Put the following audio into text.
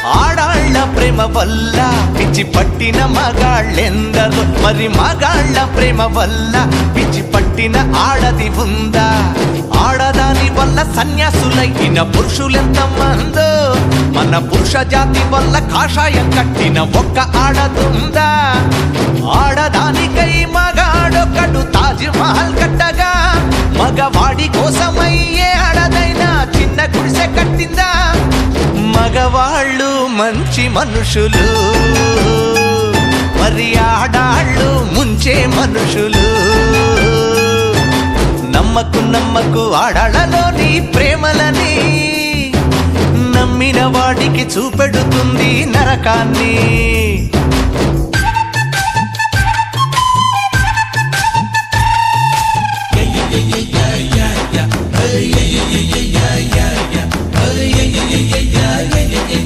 ఆడాళ్ళ ప్రేమ వల్ల పిచ్చి పట్టిన మగాళ్ళెందరో, మరి మగాళ్ళ ప్రేమ వల్ల పిచ్చి పట్టిన ఆడది ఉందా? ఆడదాని వల్ల సన్యాసులైన పురుషులెంత మందో, మన పురుష జాతి వల్ల కాషాయం కట్టిన ఒక్క ఆడదుందా? ఆడదానికై మగాడొకడు తాజ్ మహల్ కట్టగా, మగవాడి కోసమయ్యే ఆడదైనా చిన్న గుడిసె కట్టిందా? మగవాళ్ళు మంచి మనుషులు, మరి ఆడాళ్ళు ముంచే మనుషులు. నమ్మకు నమ్మకు ఆడాళ్ళలోని ప్రేమలని, నమ్మిన వాడికి చూపెడుతుంది నరకాన్ని.